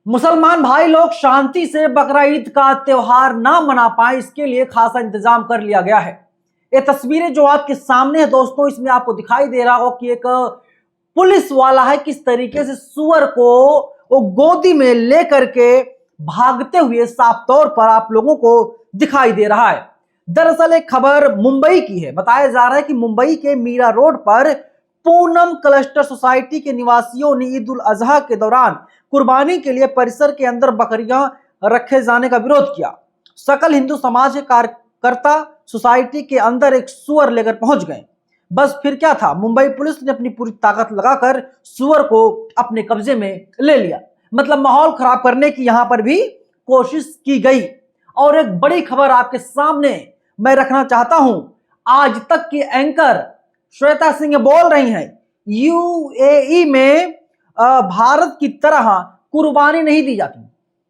मुसलमान भाई लोग शांति से बकरा ईद का त्योहार ना मना पाए, इसके लिए खासा इंतजाम कर लिया गया है। ये तस्वीरें जो आपके सामने है दोस्तों, इसमें आपको दिखाई दे रहा हो कि एक पुलिस वाला है किस तरीके से सुअर को वो गोदी में लेकर के भागते हुए साफ तौर पर आप लोगों को दिखाई दे रहा है। दरअसल एक खबर मुंबई की है। बताया जा रहा है कि मुंबई के मीरा रोड पर पूनम क्लस्टर सोसाइटी के निवासियों ने ईद उल अजहा के दौरान कुर्बानी के लिए परिसर के अंदर बकरियां रखे जाने का विरोध किया। सकल हिंदू समाज के कार्यकर्ता सोसाइटी के अंदर एक सुअर लेकर पहुंच गए। बस फिर क्या था, मुंबई पुलिस ने अपनी पूरी ताकत लगाकर सुअर को अपने कब्जे में ले लिया। मतलब माहौल खराब करने की यहां पर भी कोशिश की गई। और एक बड़ी खबर आपके सामने मैं रखना चाहता हूं। आज तक की एंकर श्वेता सिंह बोल रही हैं, यूएई में भारत की तरह कुर्बानी नहीं दी जाती,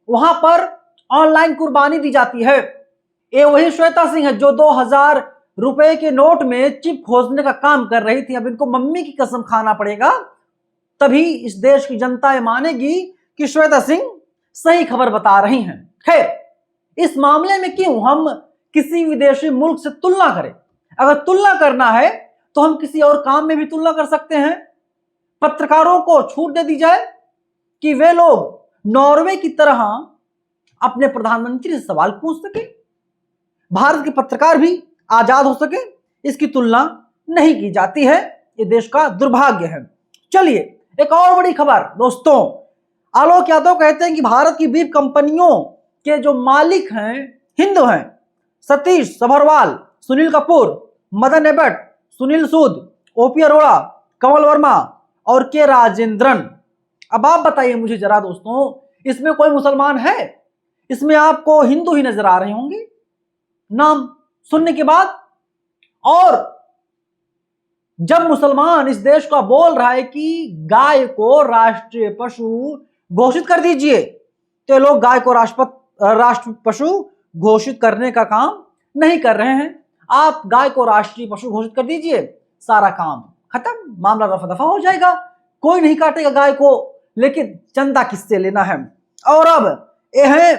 वहां पर ऑनलाइन कुर्बानी दी जाती है। ये वही श्वेता सिंह है जो 2000 रुपए के नोट में चिप खोजने का काम कर रही थी। अब इनको मम्मी की कसम खाना पड़ेगा, तभी इस देश की जनता ये मानेगी कि श्वेता सिंह सही खबर बता रही हैं। खैर, इस मामले में क्यों हम किसी विदेशी मुल्क से तुलना करें? अगर तुलना करना है तो हम किसी और काम में भी तुलना कर सकते हैं। पत्रकारों को छूट दे दी जाए कि वे लोग नॉर्वे की तरह अपने प्रधानमंत्री से सवाल पूछ सके, भारत के पत्रकार भी आजाद हो सके, इसकी तुलना नहीं की जाती है। ये देश का दुर्भाग्य है। चलिए एक और बड़ी खबर दोस्तों, आलोक यादव कहते हैं कि भारत की बीफ कंपनियों के जो मालिक हैं हिंदू हैं। सतीश सभरवाल, सुनील कपूर, मदन एबट, सुनील सूद, ओपी अरोड़ा, कमल वर्मा और के राजेंद्रन। अब आप बताइए मुझे जरा दोस्तों, इसमें कोई मुसलमान है? इसमें आपको हिंदू ही नजर आ रहे होंगे नाम सुनने के बाद। और जब मुसलमान इस देश का बोल रहा है कि गाय को राष्ट्रीय पशु घोषित कर दीजिए, तो लोग गाय को राष्ट्र पशु घोषित करने का काम नहीं कर रहे हैं। आप गाय को राष्ट्रीय पशु घोषित कर दीजिए, सारा काम खत्म, मामला रफा दफा हो जाएगा, कोई नहीं काटेगा गाय को। लेकिन चंदा किससे लेना है? और अब ये है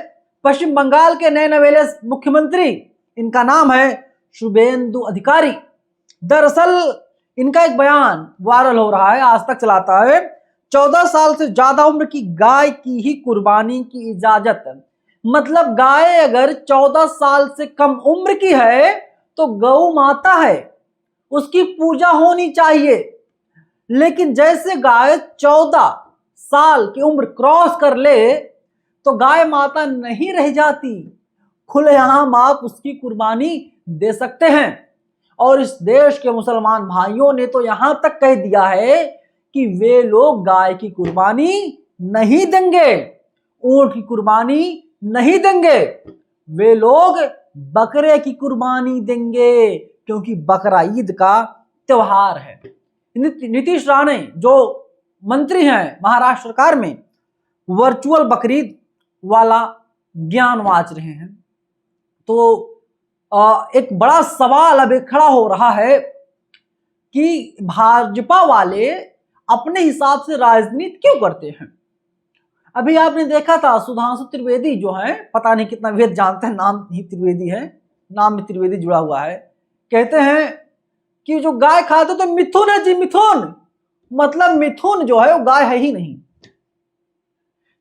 पश्चिम बंगाल के नए नवेले मुख्यमंत्री, इनका नाम है शुभेंदु अधिकारी। दरअसल इनका एक बयान वायरल हो रहा है, आज तक चलाता है। 14 साल से ज्यादा उम्र की गाय की ही कुर्बानी की इजाजत। मतलब गाय अगर 14 साल से कम उम्र की है तो गौ माता है, उसकी पूजा होनी चाहिए। लेकिन जैसे गाय 14 साल की उम्र क्रॉस कर ले तो गाय माता नहीं रह जाती, खुलेआम आप उसकी कुर्बानी दे सकते हैं। और इस देश के मुसलमान भाइयों ने तो यहां तक कह दिया है कि वे लोग गाय की कुर्बानी नहीं देंगे, ऊंट की कुर्बानी नहीं देंगे, वे लोग बकरे की कुर्बानी देंगे, क्योंकि बकरा ईद का त्योहार है। नीतीश राणे जो मंत्री हैं महाराष्ट्र सरकार में, वर्चुअल बकरीद वाला ज्ञान वाच रहे हैं। तो एक बड़ा सवाल अब खड़ा हो रहा है कि भाजपा वाले अपने हिसाब से राजनीति क्यों करते हैं। अभी आपने देखा था सुधांशु त्रिवेदी जो है, पता नहीं कितना वेद जानते हैं, नाम ही त्रिवेदी है, नाम में त्रिवेदी जुड़ा हुआ है, कहते हैं कि जो गाय खाते तो मिथुन है जी, मिथुन। मतलब मिथुन जो है वो गाय है ही नहीं।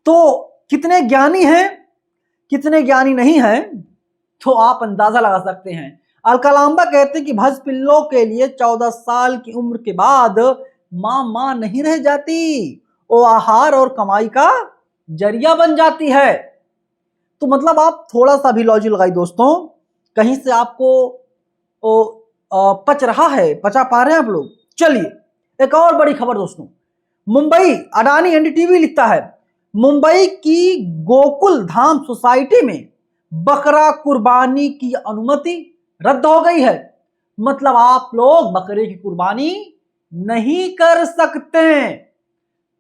तो कितने ज्ञानी हैं, कितने ज्ञानी नहीं हैं, तो आप अंदाजा लगा सकते हैं। अलकलांबा कहते हैं कि भज पिल्लों के लिए 14 साल की उम्र के बाद मां नहीं रह जाती, वो आहार और कमाई का जरिया बन जाती है। तो मतलब आप थोड़ा सा भी लॉजिक लगाई दोस्तों, कहीं से आपको पच रहा है, पचा पा रहे हैं आप लोग। चलिए एक और बड़ी खबर दोस्तों, मुंबई अडानी एनडीटीवी लिखता है, मुंबई की गोकुल धाम सोसाइटी में बकरा कुर्बानी की अनुमति रद्द हो गई है। मतलब आप लोग बकरे की कुर्बानी नहीं कर सकते।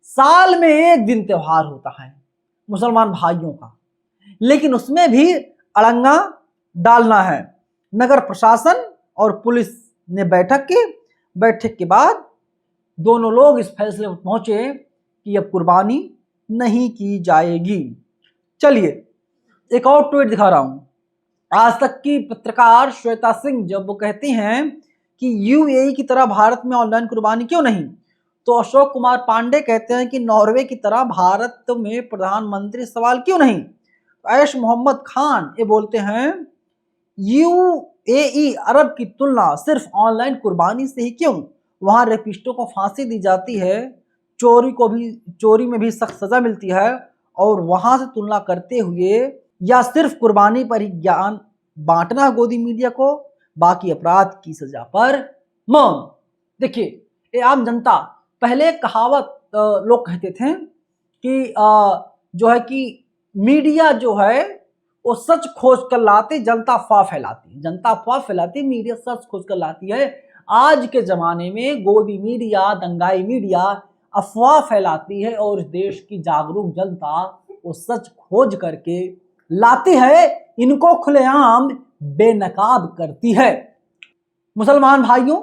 साल में एक दिन त्योहार होता है मुसलमान भाइयों का, लेकिन उसमें भी अड़ंगा डालना है। नगर प्रशासन और पुलिस ने बैठक की, बैठक के बाद दोनों लोग इस फैसले पर पहुंचे कि अब कुर्बानी नहीं की जाएगी। चलिए एक और ट्वीट दिखा रहा हूं। आज तक की पत्रकार श्वेता सिंह जब वो कहती हैं कि यूएई की तरह भारत में ऑनलाइन कुर्बानी क्यों नहीं, तो अशोक कुमार पांडे कहते हैं कि नॉर्वे की तरह भारत में प्रधानमंत्री सवाल क्यों नहीं। ऐश मोहम्मद खान ये बोलते हैं यूएई अरब की तुलना सिर्फ ऑनलाइन कुर्बानी से ही क्यों, वहां रेपिस्टों को फांसी दी जाती है, चोरी में भी सख्त सजा मिलती है, और वहां से तुलना करते हुए या सिर्फ कुर्बानी पर ही ज्ञान बांटना गोदी मीडिया को, बाकी अपराध की सजा पर मौन। देखिए ये आम जनता, पहले कहावत लोग कहते थे कि जो है कि मीडिया जो है वो सच खोज कर लाती, जनता अफवाह फैलाती, जनता अफवाह फैलाती, मीडिया सच खोज कर लाती है। आज के जमाने में गोदी मीडिया, दंगाई मीडिया अफवाह फैलाती है और इस देश की जागरूक जनता वो सच खोज करके लाती है, इनको खुलेआम बेनकाब करती है। मुसलमान भाइयों,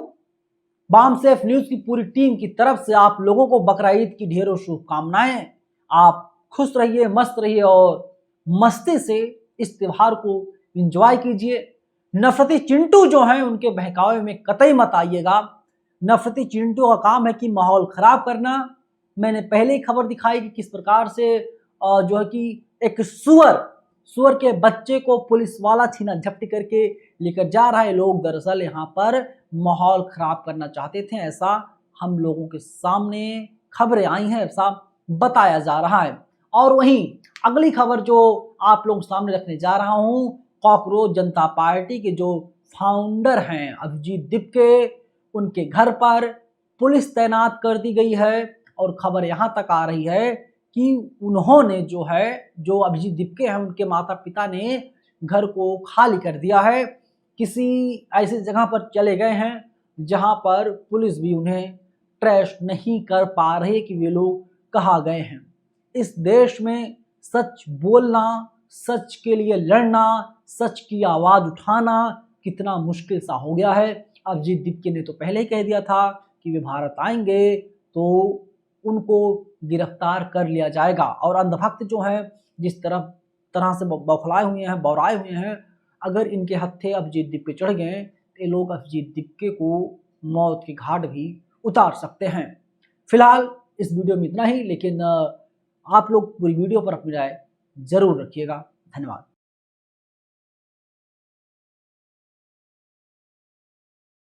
बाम सेफ न्यूज की पूरी टीम की तरफ से आप लोगों को बकरा ईद की ढेरों शुभकामनाएं। आप खुश रहिए, मस्त रहिए और मस्ती से इस त्योहार को एंजॉय कीजिए। नफरती चिंटू जो हैं उनके बहकावे में कतई मत आइएगा। नफरती चिंटू का काम है कि माहौल खराब करना। मैंने पहले ही खबर दिखाई कि किस प्रकार से जो है कि एक सुअर के बच्चे को पुलिस वाला छीना झपटी करके लेकर जा रहा है। लोग दरअसल यहाँ पर माहौल खराब करना चाहते थे, ऐसा हम लोगों के सामने खबरें आई हैं, ऐसा बताया जा रहा है। और वहीं अगली खबर जो आप लोगों के सामने रखने जा रहा हूं, कॉकरोच जनता पार्टी के जो फाउंडर हैं अभिजीत दीपके, उनके घर पर पुलिस तैनात कर दी गई है और खबर यहां तक आ रही है कि उन्होंने जो अभिजीत दीपके हैं उनके माता पिता ने घर को खाली कर दिया है, किसी ऐसी जगह पर चले गए हैं जहां पर पुलिस भी उन्हें ट्रेस नहीं कर पा रही कि वे लोग कहाँ गए हैं। इस देश में सच बोलना, सच के लिए लड़ना, सच की आवाज उठाना कितना मुश्किल सा हो गया है। अभिजीत दीपके ने तो पहले ही कह दिया था कि वे भारत आएंगे तो उनको गिरफ्तार कर लिया जाएगा। और अंधभक्त जो है जिस तरह से बौखलाए हुए हैं, बौराए हुए हैं, अगर इनके हत्थे अभिजीत दीपके चढ़ गए तो ये लोग अभिजीत दीपके को मौत के घाट भी उतार सकते हैं। फिलहाल इस वीडियो में इतना ही, लेकिन आप लोग पूरी वीडियो पर अपनी राय जरूर रखिएगा। धन्यवाद।